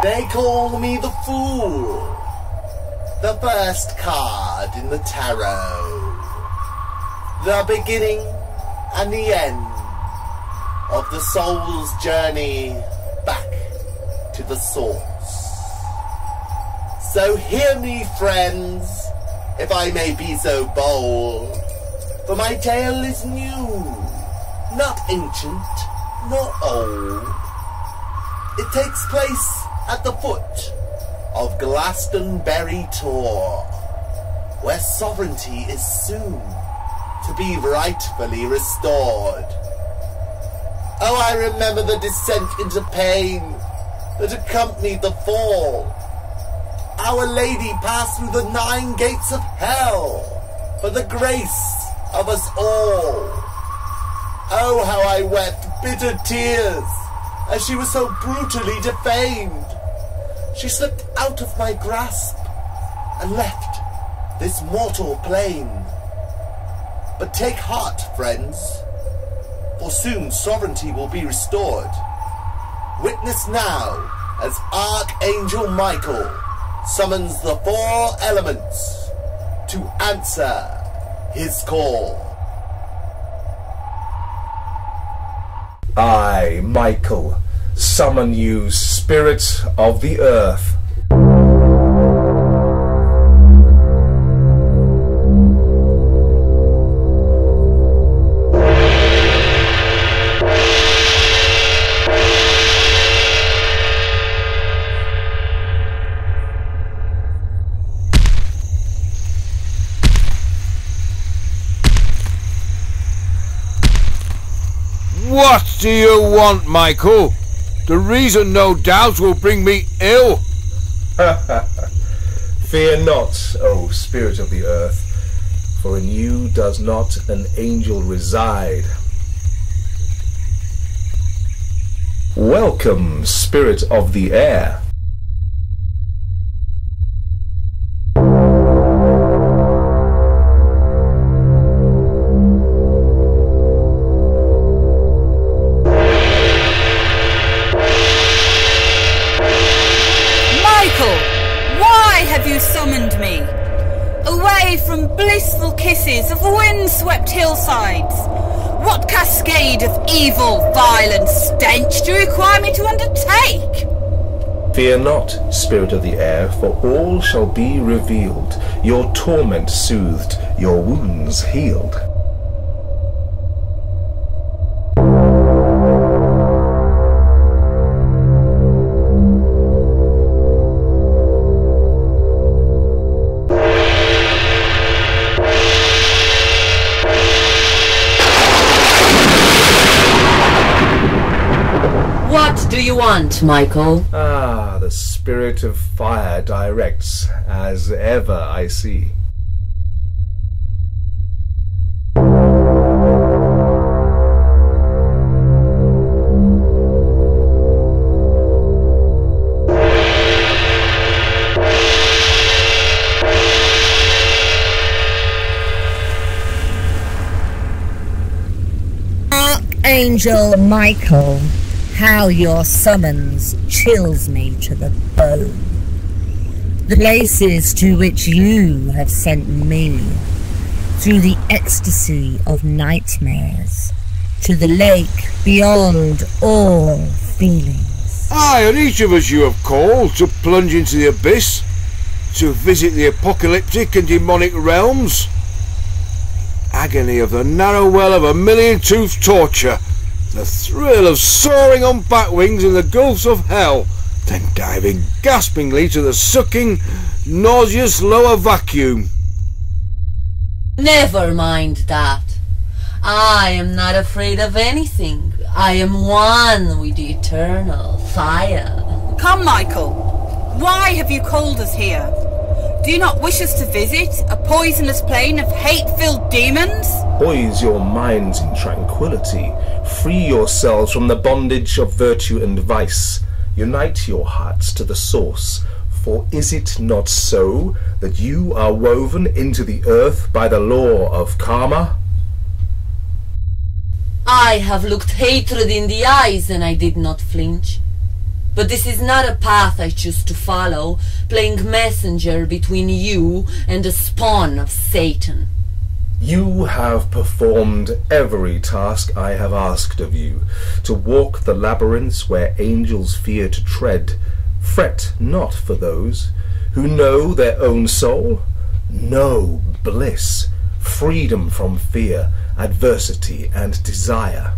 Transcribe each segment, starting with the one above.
They call me the Fool, the first card in the tarot, the beginning and the end of the soul's journey back to the source. So hear me, friends, if I may be so bold, for my tale is new, not ancient, nor old. It takes place at the foot of Glastonbury Tor, where sovereignty is soon to be rightfully restored. Oh, I remember the descent into pain that accompanied the fall. Our Lady passed through the 9 gates of hell for the grace of us all. Oh, how I wept bitter tears as she was so brutally defamed. She slipped out of my grasp and left this mortal plane. But take heart, friends, for soon sovereignty will be restored. Witness now as Archangel Michael summons the 4 elements to answer his call. I, Michael, summon you, Spirit of the Earth. What do you want, Michael? The reason, no doubt, will bring me ill. Fear not, O Spirit of the Earth, for in you does not an angel reside. Welcome, Spirit of the Air. Summoned me away from blissful kisses of wind-swept hillsides. What cascade of evil, violence, stench do you require me to undertake? Fear not, Spirit of the Air, for all shall be revealed, your torment soothed, your wounds healed. What do you want, Michael? Ah, the Spirit of Fire directs, as ever I see. Archangel Michael, how your summons chills me to the bone. The places to which you have sent me, through the ecstasy of nightmares, to the lake beyond all feelings. Aye, and each of us you have called to plunge into the abyss, to visit the apocalyptic and demonic realms. Agony of the narrow well of a million-toothed torture, the thrill of soaring on bat wings in the gulfs of hell, then diving gaspingly to the sucking, nauseous lower vacuum. Never mind that. I am not afraid of anything. I am one with the eternal fire. Come, Michael. Why have you called us here? Do you not wish us to visit a poisonous plane of hate-filled demons? Poise your minds in tranquility. Free yourselves from the bondage of virtue and vice. Unite your hearts to the source. For is it not so that you are woven into the earth by the law of karma? I have looked hatred in the eyes and I did not flinch. But this is not a path I choose to follow, playing messenger between you and the spawn of Satan. You have performed every task I have asked of you, to walk the labyrinths where angels fear to tread. Fret not for those who know their own soul, know bliss, freedom from fear, adversity and desire.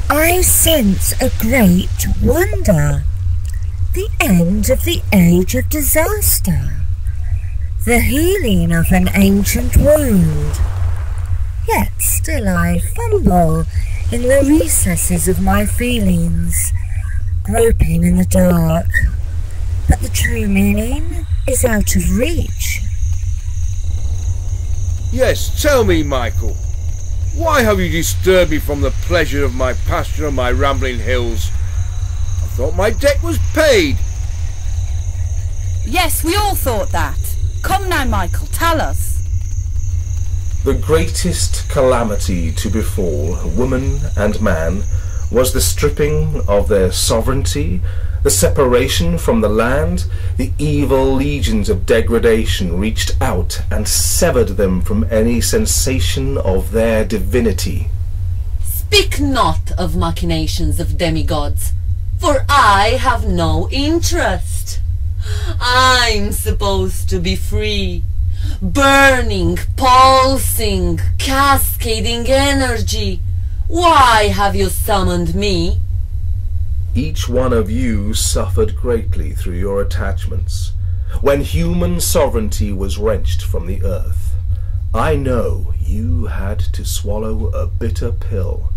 I sense a great wonder, the end of the age of disaster, the healing of an ancient wound. Yet still I fumble in the recesses of my feelings, groping in the dark, but the true meaning is out of reach. Yes, tell me, Michael, why have you disturbed me from the pleasure of my pasture on my rambling hills? I thought my debt was paid. Yes, we all thought that. Come now, Michael, tell us. The greatest calamity to befall woman and man was the stripping of their sovereignty, the separation from the land. The evil legions of degradation reached out and severed them from any sensation of their divinity. Speak not of machinations of demigods, for I have no interest. I'm supposed to be free, burning, pulsing, cascading energy. Why have you summoned me? Each one of you suffered greatly through your attachments. When human sovereignty was wrenched from the earth, I know you had to swallow a bitter pill.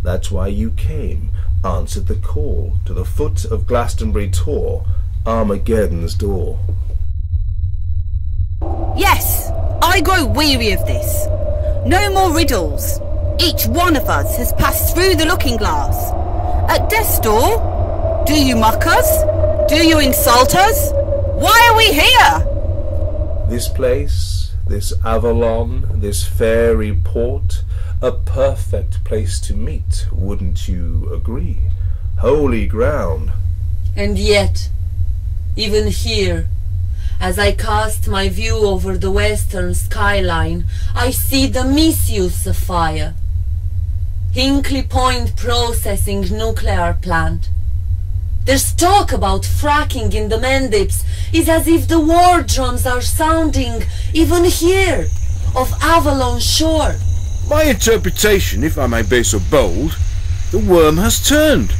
That's why you came, answered the call to the foot of Glastonbury Tor, Armageddon's door. Yes, I grow weary of this. No more riddles. Each one of us has passed through the looking glass. At death's door, do you mock us? Do you insult us? Why are we here? This place, this Avalon, this fairy port, a perfect place to meet, wouldn't you agree? Holy ground. And yet, even here, as I cast my view over the western skyline, I see the misuse of fire. Hinkley Point processing nuclear plant. There's talk about fracking in the Mendips. It's as if the war drums are sounding, even here, of Avalon shore. My interpretation, if I may be so bold, the worm has turned.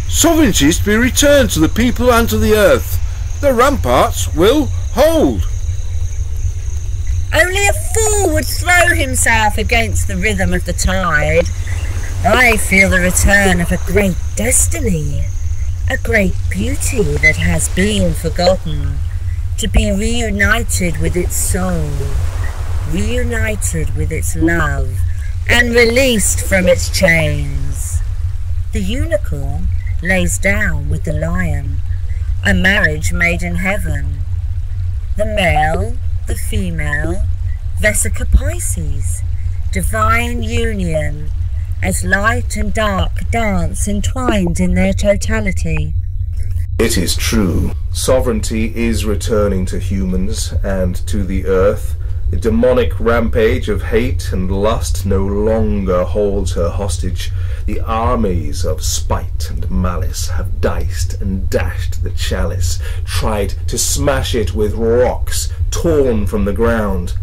Sovereignty is to be returned to the people and to the earth. The ramparts will hold. Only a fool would throw himself against the rhythm of the tide. I feel the return of a great destiny, a great beauty that has been forgotten, to be reunited with its soul, reunited with its love, and released from its chains. The unicorn lays down with the lion, a marriage made in heaven. The male, the female, Vesica Pisces, divine union, as light and dark dance entwined in their totality. It is true. Sovereignty is returning to humans and to the earth. The demonic rampage of hate and lust no longer holds her hostage. The armies of spite and malice have diced and dashed the chalice, tried to smash it with rocks torn from the ground.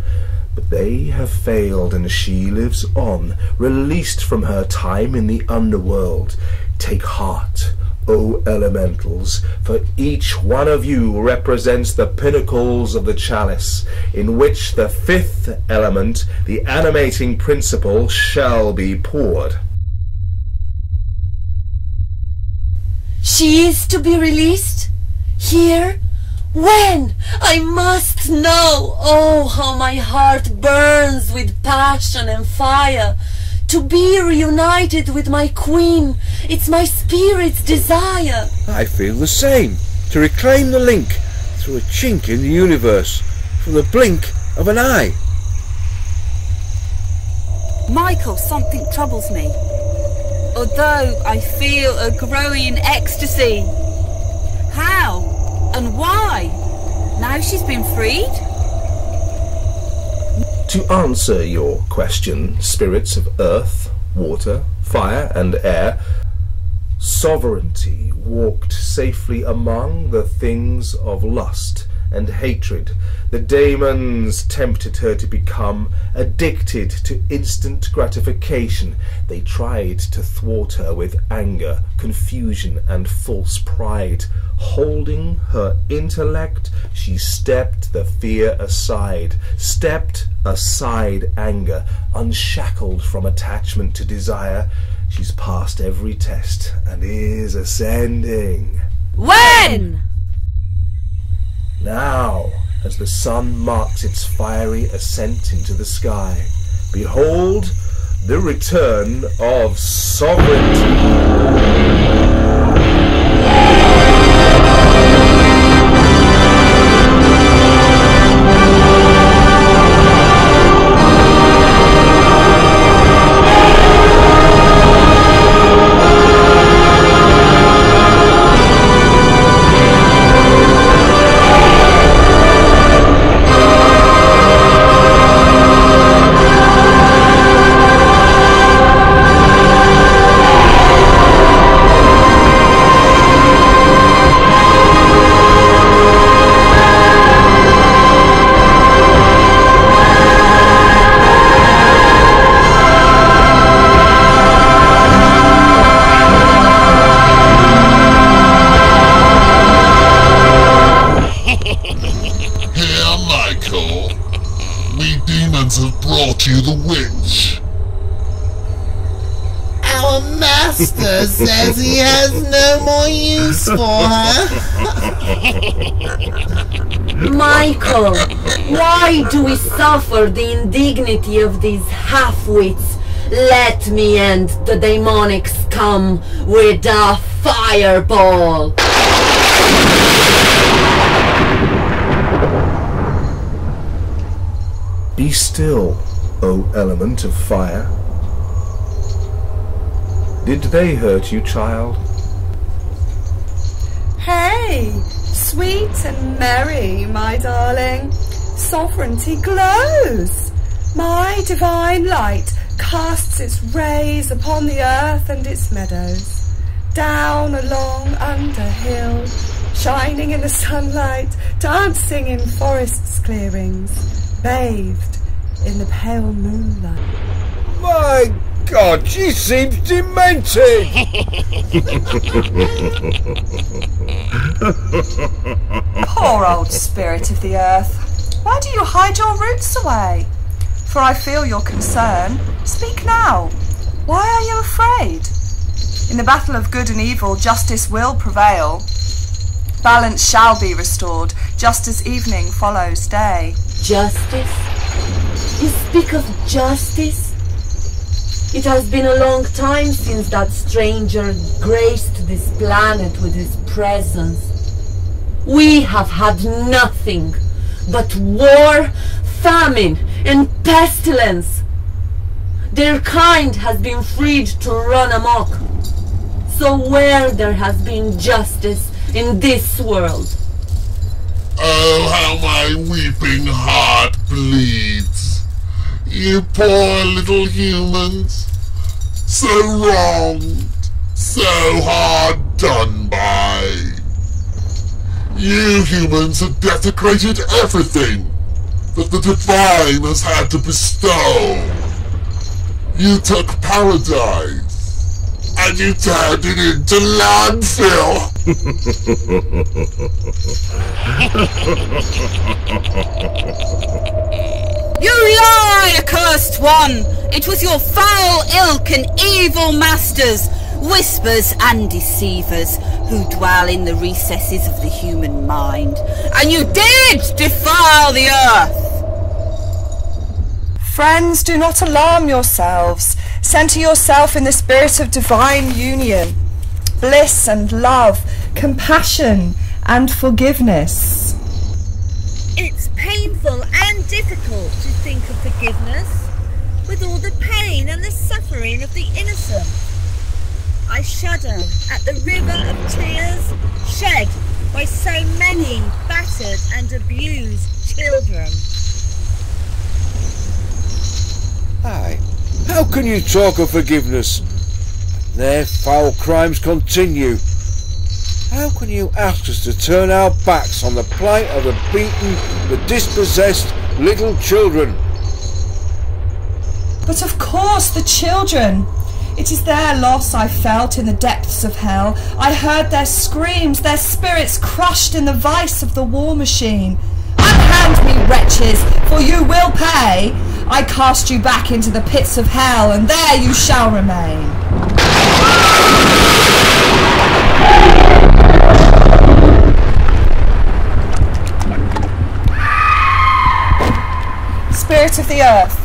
But they have failed, and she lives on, released from her time in the underworld. Take heart, O elementals, for each one of you represents the pinnacles of the chalice, in which the fifth element, the animating principle, shall be poured. She is to be released? Here? When? I must know! Oh, how my heart burns with passion and fire! To be reunited with my queen, it's my spirit's desire. I feel the same. To reclaim the link through a chink in the universe, from the blink of an eye. Michael, something troubles me. although I feel a growing ecstasy. How and why? Now she's been freed? To answer your question, spirits of earth, water, fire and air, sovereignty walked safely among the things of lust and hatred. The daemons tempted her to become addicted to instant gratification. They tried to thwart her with anger, confusion, and false pride. Holding her intellect, she stepped the fear aside, stepped aside anger, unshackled from attachment to desire. She's passed every test and is ascending. When? Now, as the sun marks its fiery ascent into the sky, behold the return of sovereignty. You the witch. Our master says he has no more use for her. Michael, why do we suffer the indignity of these half-wits? Let me end the demonic scum with a fireball. Be still, O element of fire. Did they hurt you, child? Hey, sweet and merry, my darling. Sovereignty glows. My divine light casts its rays upon the earth and its meadows, down along under hill, shining in the sunlight, dancing in forest's clearings, bathed in the pale moonlight. My God, she seems demented! Poor old spirit of the earth. Why do you hide your roots away? For I feel your concern. Speak now. Why are you afraid? In the battle of good and evil, justice will prevail. Balance shall be restored, just as evening follows day. Justice? You speak of justice? It has been a long time since that stranger graced this planet with his presence. We have had nothing but war, famine, and pestilence. Their kind has been freed to run amok. So where there has been justice in this world? Oh, how my weeping heart bleeds. You poor little humans. So wronged, so hard done by. You humans have desecrated everything that the divine has had to bestow. You took paradise and you turned it into landfill. You lie, accursed one! It was your foul ilk and evil masters, whispers and deceivers, who dwell in the recesses of the human mind, and you did defile the earth! Friends, do not alarm yourselves. Centre yourself in the spirit of divine union, bliss and love, compassion and forgiveness. It's painful and difficult to think of forgiveness, with all the pain and the suffering of the innocent. I shudder at the river of tears shed by so many battered and abused children. Aye, how can you talk of forgiveness? Their foul crimes continue. How can you ask us to turn our backs on the plight of the beaten, the dispossessed little children? But of course the children. It is their loss I felt in the depths of hell. I heard their screams, their spirits crushed in the vice of the war machine. Unhand me, wretches, for you will pay. I cast you back into the pits of hell, and there you shall remain. Spirit of the earth,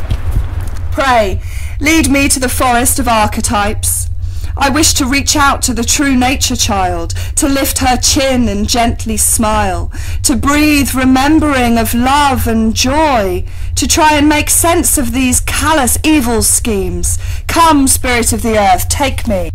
pray, lead me to the forest of archetypes. I wish to reach out to the true nature child, to lift her chin and gently smile, to breathe remembering of love and joy, to try and make sense of these callous evil schemes. Come, spirit of the earth, take me.